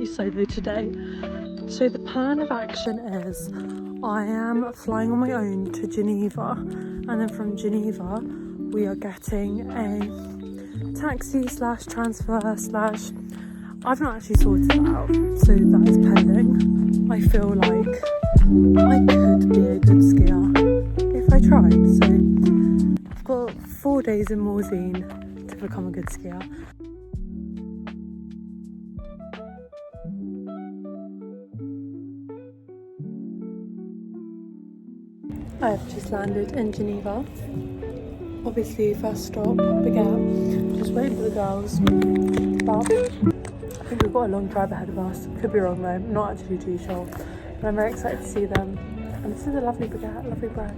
solo today. So the plan of action is I am flying on my own to Geneva, and then from Geneva we are getting a taxi slash transfer slash, I've not actually sorted that out, so that is pending. I feel like I could be a good skier if I tried. So I've got 4 days in Morzine to become a good skier. I have just landed in Geneva. Obviously, first stop, Baguette. Just waiting for the girls. But I think we've got a long drive ahead of us. Could be wrong though, not actually too sure. But I'm very excited to see them. And this is a lovely baguette, lovely bread.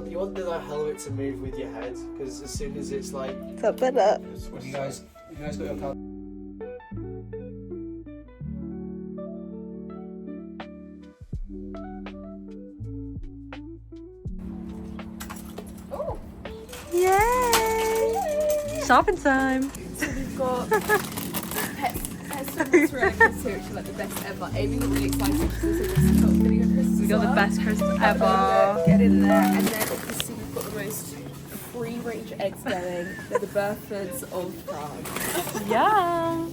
You want the like, helmet to move with your head, because as soon as it's like... Is that better? What do you guys got your car? Oh! Yay! Shopping time! So we've got pets and mozzarella crisps here, which are like the best ever. Amy got really excited because it's got vinegar crisps. We got the best crisps Have a ever. look, get in there, and then obviously we've got the most free-range eggs going. They're the Burfords of France. Yum!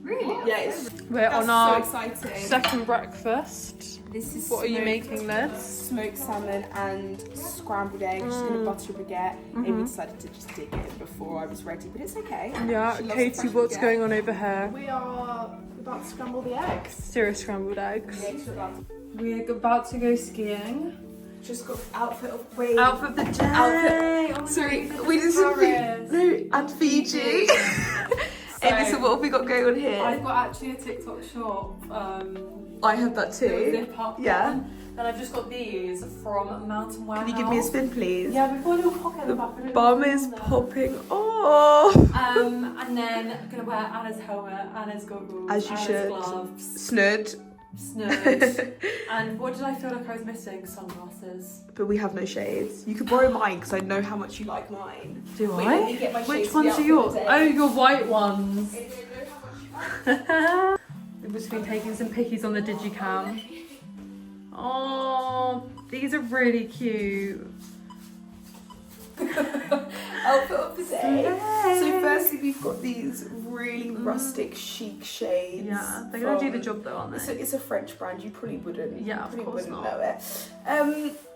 Really? Yeah, We're on so our exciting. second breakfast. This is What are you making this? Smoked salmon and scrambled eggs. Just gonna butter a baguette. Amy decided to just dig it before I was ready, but it's okay. Yeah, She loves Katie, fresh what's baguette. going on over here? We are about to scramble the eggs. Serious scrambled eggs. The eggs are about to... We're about to go skiing. Just got outfit of wait. Outfit of the day. Outfit. Oh my Sorry, God, we did some Paris. no and Fiji. Amy, so what have we got going on here? I've got actually a TikTok shop. I have that With too. zip up Yeah. one. Then I've just got these from Mountain Warehouse. Can you give me a spin, please? Yeah, we've got a little pocket at the back. I don't know Bum what's is on there. popping off. And then I'm gonna wear Anna's helmet, Anna's goggles, As you Anna's should. gloves, Snood. snood. And what did I feel like I was missing? Sunglasses. But we have no shades. You could borrow mine because I know how much you like mine. Do Wait, I? let me get my Which shades for the ones are outfit yours? of the day. Oh, your white ones. I don't know how much you We've just been taking some pickies on the digicam. Oh, these are really cute. Outfit of the day. So firstly we've got these really rustic chic shades. Yeah, they're gonna do the from- job though, aren't they? It's a French brand, you probably wouldn't. Yeah, you of probably course wouldn't not. know it.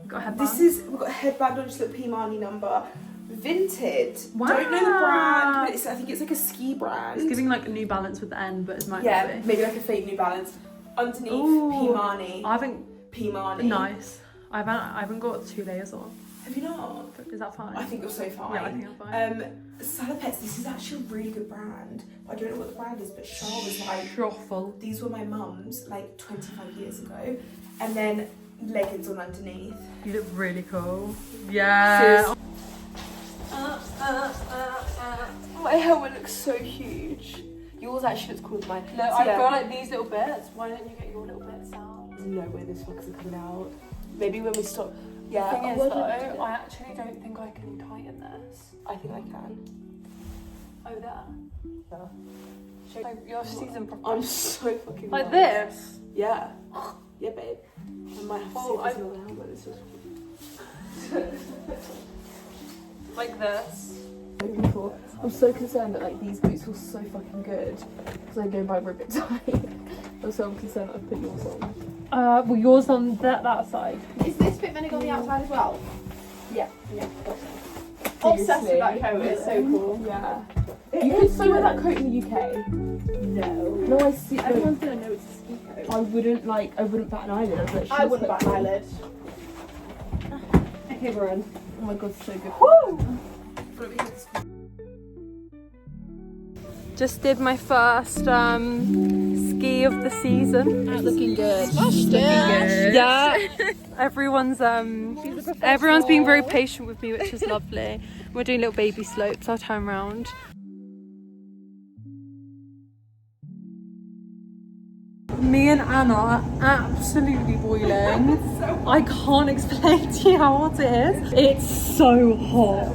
Got a headband. We've got a headband on just a Pimani number. Vinted. Wow. Don't know the brand, but I think it's like a ski brand. It's giving like a New Balance with the N, but it might yeah, not be. maybe like a fake New Balance. Underneath Ooh. Pimani. I haven't. Pimani. Nice. I haven't got 2 layers on. Have you not? Is that fine? I think you're so fine. Yeah, I think I'm fine. Salopets, this is actually a really good brand. I don't know what the brand is, but Charles was like, Truffle. these were my mum's like 25 years ago. And then leggings on underneath. You look really cool. Yeah. My helmet looks so huge. Yours actually looks cooler than mine. Look, So I've yeah, got like these little bits. Why don't you get your little bits out? there's no way those fuckers are coming out. Maybe when we stop. Yeah. The thing is well, though, I actually don't think I can tighten this. I think I can. Oh, there. Yeah. Like, your season proper. I'm so fucking Like nervous. this? Yeah. Yeah, babe. I might have to Oh, see if there's another helmet. This is Like this? before. I'm so concerned that like these boots feel so fucking good because I know mine were a bit tight. Also, I'm concerned that I've put yours on. Well, yours on that side. Is this bit vinegar on the outside as well? Yeah. Obsessed with that coat, it's so cool. Yeah. You could still wear that coat in the UK. No. No, I see. Everyone's gonna know it's a ski coat. I wouldn't bat an eyelid. I'd like, I wouldn't bat an eyelid. Okay, we're in. Oh my god, so good. Woo! Just did my first ski of the season. Looking good. Yeah. Everyone's being very patient with me, which is lovely. We're doing little baby slopes. I'll turn around. Me and Anna are absolutely boiling. I can't explain to you how hot it is. It's so hot.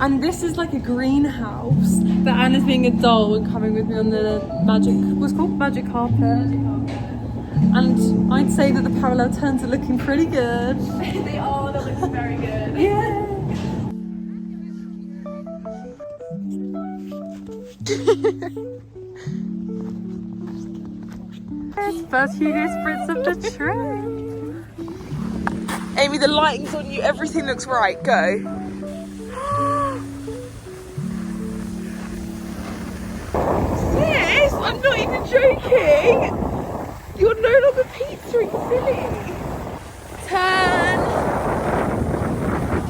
And this is like a greenhouse. But Anna's being a doll and coming with me on the what's it called? Magic carpet. And I'd say that the parallel turns are looking pretty good. They are, they're looking very good. Yeah. First Hugo sprints up the train. Amy, the lighting's on you, everything looks right, go. Sis, I'm not even joking. You're no longer pizza, silly. 10,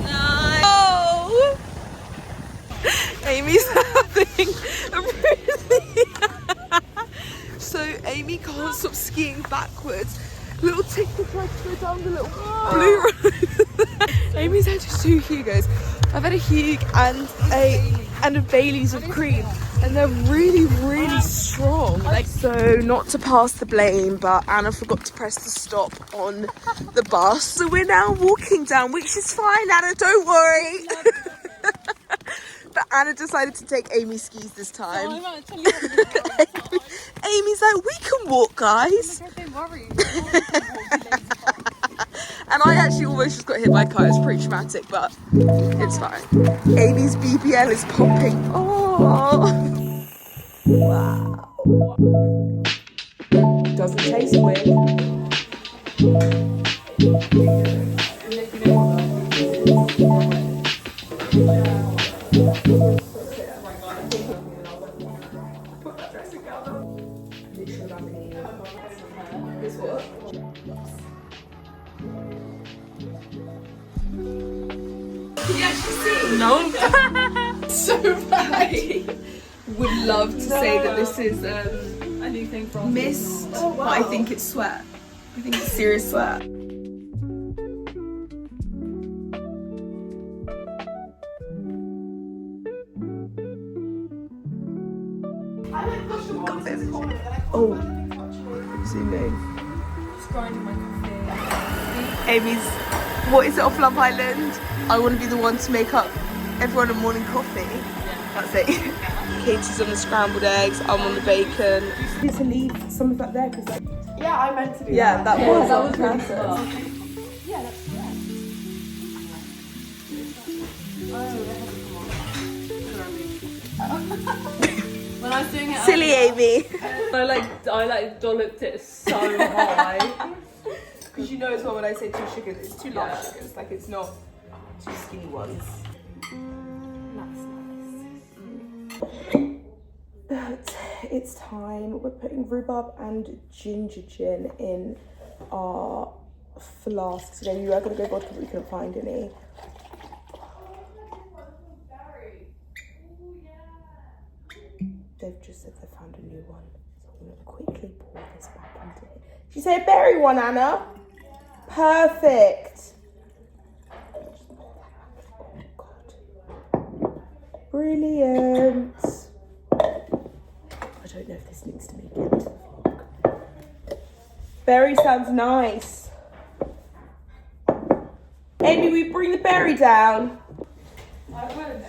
9, oh. Amy's having a really So Amy can't stop skiing backwards. Little tickle tries to go down the little blue road. Amy's had 2 Hugos. I've had a Hug and a Bailey's with cream, and they're really, really strong. Like, so not to pass the blame, but Anna forgot to press the stop on the bus. So we're now walking down, which is fine, Anna, don't worry. But Anna decided to take Amy's skis this time. Amy's like, we can walk, guys. And I actually almost just got hit by a car. It's pretty traumatic, but it's fine. Amy's BBL is popping. Oh, wow. Doesn't taste weird. No. So bad. Would love to say that this is a new thing from mist, but I think it's sweat. I think it's serious sweat. Oh, zoom in. Just grinding my coffee. Amy's, what is it off Love Island? I want to be the one to make up everyone a morning coffee. Yeah. That's it. Katie's on the scrambled eggs, I'm on the bacon. You need to leave some of that there because like... Yeah, I meant to do Yeah, that was really fun. Yeah, that's when I was doing it, Silly Amy. I dolloped it so high. Because you know as well when I say 2 sugars, it's 2 large sugars. Like it's not 2 skinny ones. But it's time. We're putting rhubarb and ginger gin in our flask today. We were going to go vodka, but we couldn't find any. They've just said they found a new one. So I'm going to quickly pour this back into it. Did you say a berry one, Anna? Perfect. Oh, God. Brilliant. I don't know if this needs to make it into the vlog. Berry sounds nice. Amy, we bring the berry down. I would.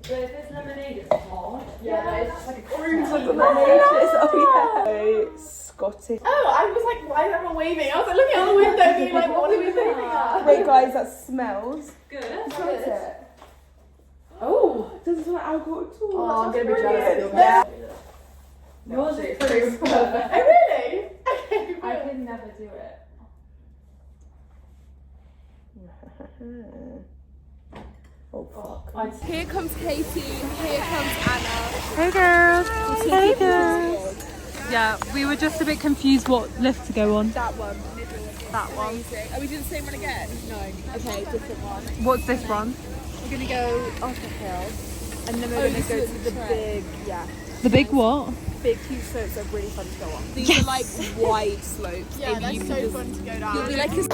But if it's lemonade, it's hard. Yeah, it's just like a Cruise on the lemonade. Oh, yeah. Scottish. Oh, I was like, why is everyone waving? I was like looking out the window being like, what are we waving at? Wait, guys, that smells. Good. What is it? Oh, It doesn't smell like alcohol at all. Oh, I'm gonna be Brilliant. jealous of your Yeah. Yours is perfect. Oh, really? I could never do it. Oh, fuck. Here comes Katie, here comes Anna. Hey girls. Hey girls. Yeah, we were just a bit confused what lift to go on. That one. That one. Are we doing the same one again? No. Okay, different one. What's this one? We're gonna go up a hill, and then we're gonna go to the big, The big what? big huge slopes are really fun to go on. These are like wide slopes. Yeah, that's so fun to go down. You'll be like Wait,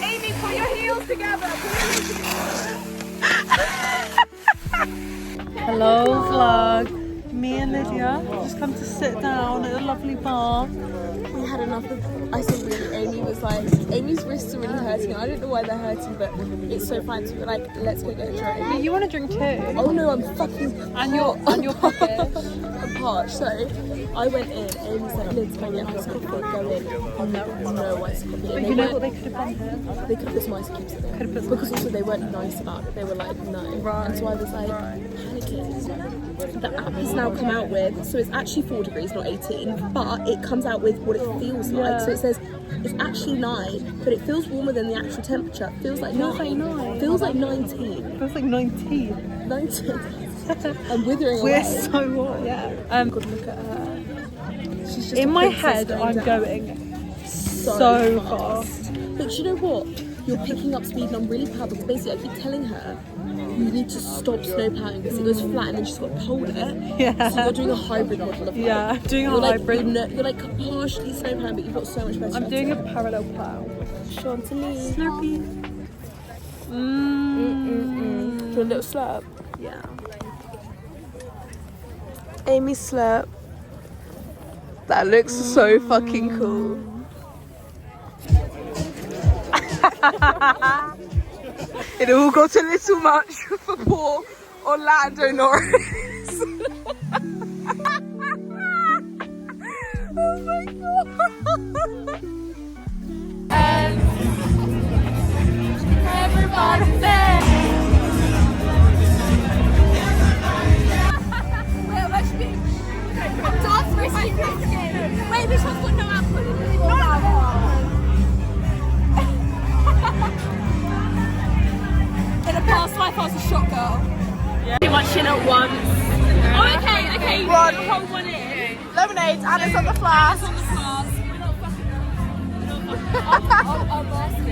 Amy, put your heels together. Put your heels together. Hello vlog. Me and Lydia just come to sit down at a lovely bar. We had enough of, I say really, Amy was like, Amy's wrists are really hurting. I don't know why they're hurting, but it's so fine. So we were like, let's go get a drink. You want a drink too? Oh no, I'm fucking And your pocket. I'm parched. So I went in, Amy's like, let's go get ice coffee, go in. No ice coffee. But you know what they could have done here? They could have put some ice cubes in it. Because also they weren't nice about it. They were like, no. Right. And so I was like, panicking. The app has now come out with, so it's actually 4 degrees, not 18, but it comes out with what it feels like. So it says it's actually 9, but it feels warmer than the actual temperature. It feels like 9. Feels like 19. Feels like 19. 19. I'm withering We're away. so hot. Yeah. Good look at her. She's just In a my princess head, going I'm down. going so fast. But you know what? You're picking up speed, and I'm really proud because basically I keep telling her you need to stop snowplowing because it goes flat and then she's got to hold it. Yeah. So you're doing a hybrid model of Yeah, I'm doing a you're hybrid. You're like partially snowplowing, but you've got so much better. I'm doing a parallel plow. Chantilly. Slurpee. Do a little slurp. Yeah. Amy slurp. That looks so fucking cool. It all got a little much for poor Orlando Norris. Oh my god. Everybody there. Wait, what should we? Dance risky. Wait, this one's got no alcohol. No alcohol. In a past life, I was a shot girl. Yeah. Too much in at once. Oh, okay. One. Hold one in. Lemonade, and it's on the flask. On the flask. We're not fucking. I'll mask it.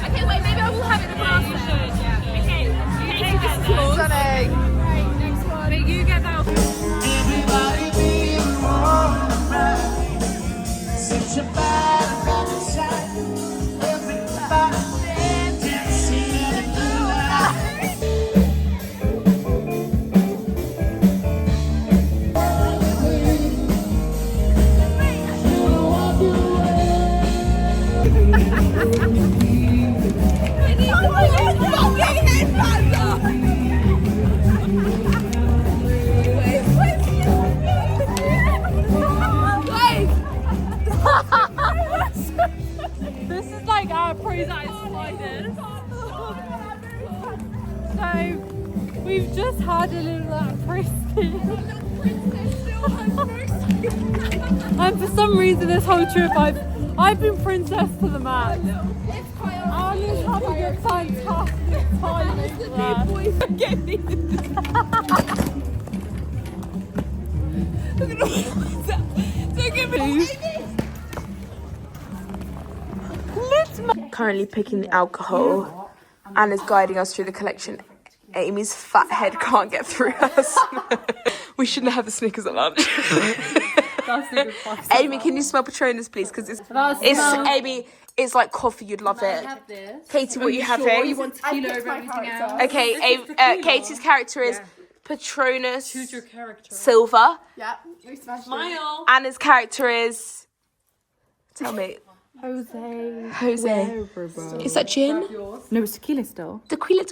Okay, wait, maybe I will have it in the flask. Okay, Katie, this is yours. Stunning. Right, next one. Wait, you get that. Everybody be alright. Such a bad sight. Everybody dancing in the light. This is like our pre-night sliders. So we've just had a little après-ski. And for some reason this whole trip I've been princess to the max. I'm just having a fantastic time over Currently picking the alcohol. Anna's guiding us through the collection. Amy's fat head can't get through us. We shouldn't have the Snickers at lunch. Amy, can you smell Patronus, please? Because it's Amy. It's like coffee. You'd love it. Katie, what are you having? You want tequila over everything else? Okay, Katie's character is Patronus. Choose your character. Silver. Yeah, we smashed it. Smile. Anna's character is. Tell me. Jose. Is that gin? No, it's tequila still. Tequila.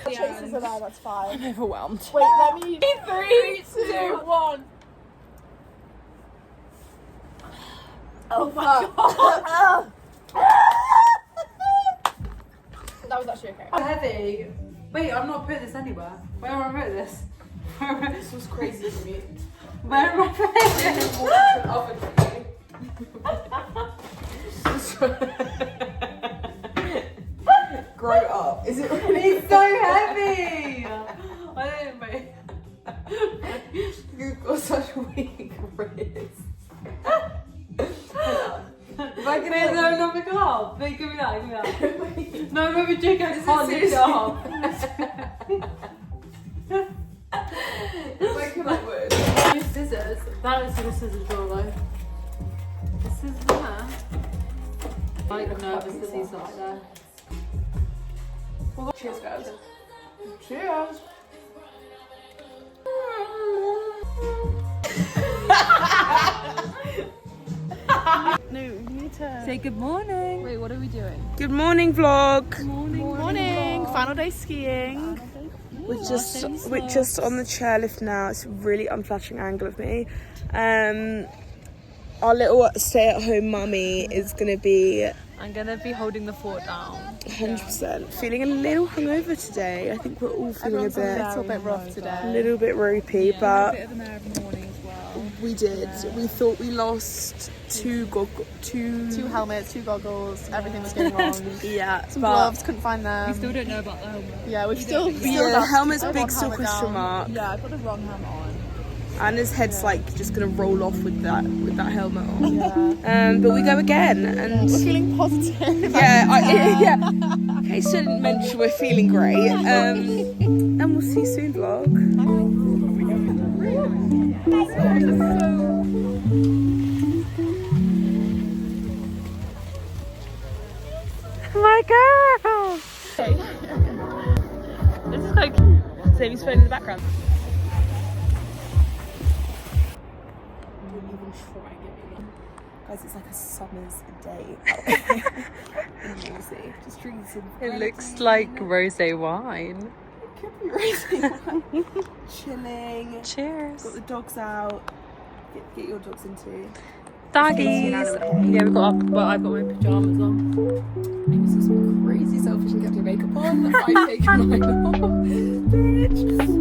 Chases are there, that's fine. I'm overwhelmed. Wait, let me. 3, 2, 1. Oh my god. That was actually okay. Heavy. Wait, I'm not putting this anywhere. Where am I putting this? This was crazy for me. Where am I putting Grow up. Is it really? It's so heavy. I don't know. You've got such weak wrists. If I can hear no, not pick it up. Wait, give me that. No, I'm over Jake. I can't lift it up. If I could, I would. Use scissors. That is a scissors drawer though. The scissors there. Like nervous that he's not there. Well, cheers, guys. Cheers. No, you need to Say good morning. Wait, what are we doing? Good morning, vlog. Morning. Final day skiing. We're just on the chairlift now. It's a really unflattering angle of me. Our little stay-at-home mummy is gonna be I'm gonna be holding the fort down. 100% feeling a little hungover today. I think we're all feeling a bit rough a today. little bit ropey, but A bit of an hour in the morning as well. we did. We thought we lost two Helmets, 2 goggles, everything was going wrong. yeah, Some but gloves, couldn't find them. We still don't know about the helmet. Yeah, we've still yeah, helmet's got big one still helmet question down. mark. Yeah, I got the wrong helmet on. And his head's like just gonna roll off with that helmet on. Yeah. But we go again, and We're feeling positive. yeah. In case I didn't mention, we're feeling great. And we'll see you soon, vlog. My girl. This is like Samy's phone in the background. Guys, it's like a summer's day in Morzine. Just drinking some. it looks like rosé wine. Could be racing. Chilling. Cheers. Got the dogs out. Get your dogs into. Doggies. Yeah, we've got Well, I've got my pyjamas on. Amy's just crazy selfish and kept her makeup on. I've taken mine off. Bitch.